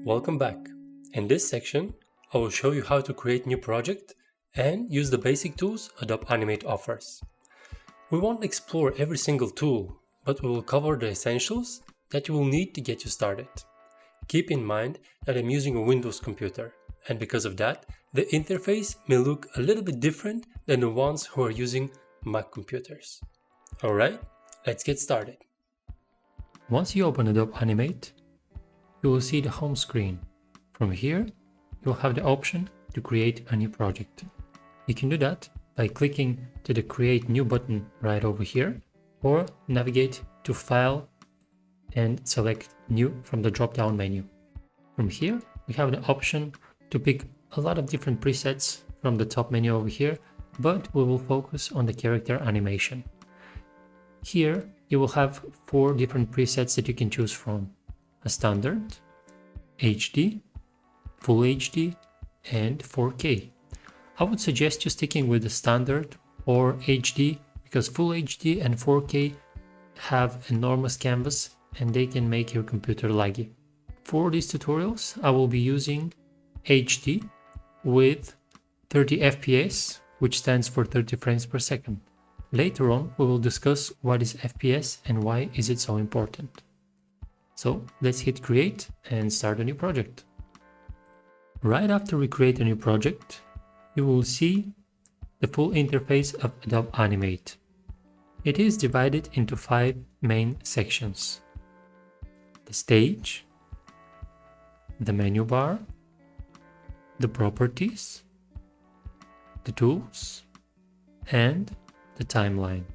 Welcome back. In this section, I will show you how to create new project and use the basic tools Adobe Animate offers. We won't explore every single tool, but we will cover the essentials that you will need to get you started. Keep in mind that I'm using a Windows computer, and because of that, the interface may look a little bit different than the ones who are using Mac computers. Alright, let's get started. Once you open Adobe Animate, you will see the home screen. From here, you'll have the option to create a new project. You can do that by clicking to the Create New button right over here, or navigate to File and select New from the drop-down menu. From here, we have the option to pick a lot of different presets from the top menu over here, but we will focus on the character animation. Here, you will have 4 different presets that you can choose from: a standard, HD, Full HD, and 4K. I would suggest you sticking with the standard or HD because Full HD and 4K have enormous canvas and they can make your computer laggy. For these tutorials, I will be using HD with 30 FPS, which stands for 30 frames per second. Later on, we will discuss what is FPS and why is it so important. So let's hit create and start a new project. Right after we create a new project, you will see the full interface of Adobe Animate. It is divided into 5 main sections: the stage, the menu bar, the properties, the tools, and the timeline.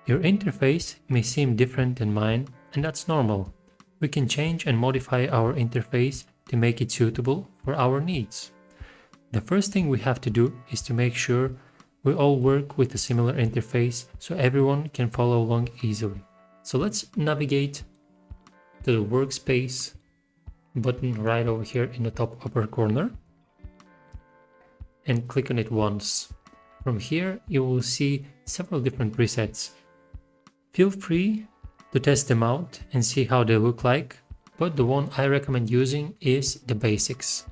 Your interface may seem different than mine, and that's normal. We can change and modify our interface to make it suitable for our needs. The first thing we have to do is to make sure we all work with a similar interface so everyone can follow along easily. So let's navigate to the workspace button right over here in the top upper corner and click on it once. From here, you will see several different presets. Feel free to test them out and see how they look like, but the one I recommend using is the basics.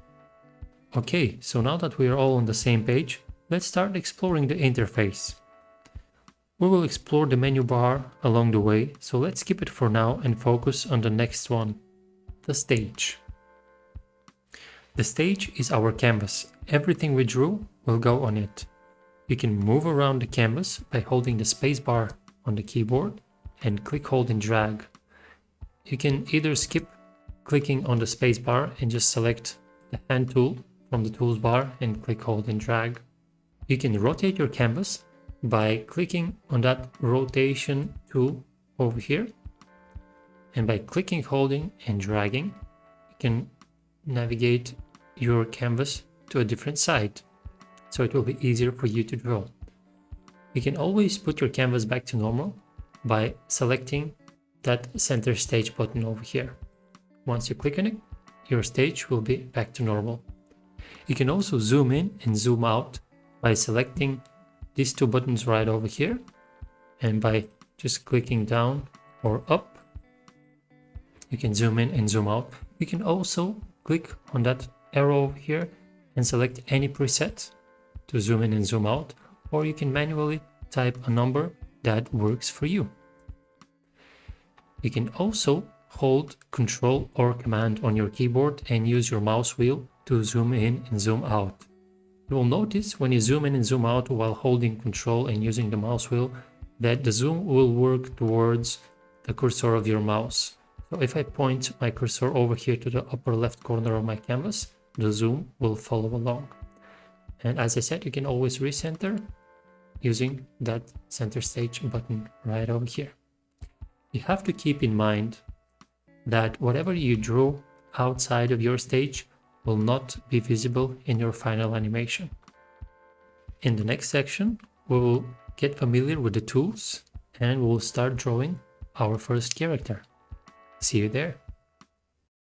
Okay, so now that we are all on the same page, let's start exploring the interface. We will explore the menu bar along the way, so let's skip it for now and focus on the next one, the stage. The stage is our canvas. Everything we drew will go on it. You can move around the canvas by holding the spacebar on the keyboard and click, hold, and drag. You can either skip clicking on the spacebar and just select the hand tool from the tools bar and click, hold, and drag. You can rotate your canvas by clicking on that rotation tool over here, and by clicking, holding, and dragging, you can navigate your canvas to a different side, so it will be easier for you to draw. You can always put your canvas back to normal by selecting that center stage button over here. Once you click on it, your stage will be back to normal. You can also zoom in and zoom out by selecting these 2 buttons right over here, and by just clicking down or up, you can zoom in and zoom out. You can also click on that arrow over here and select any preset to zoom in and zoom out, or you can manually type a number that works for you. You can also hold Control or Command on your keyboard and use your mouse wheel to zoom in and zoom out. You will notice when you zoom in and zoom out while holding Control and using the mouse wheel that the zoom will work towards the cursor of your mouse. So if I point my cursor over here to the upper left corner of my canvas, the zoom will follow along. And as I said, you can always recenter using that center stage button right over here. You have to keep in mind that whatever you draw outside of your stage will not be visible in your final animation. In the next section, we will get familiar with the tools and we will start drawing our first character. See you there.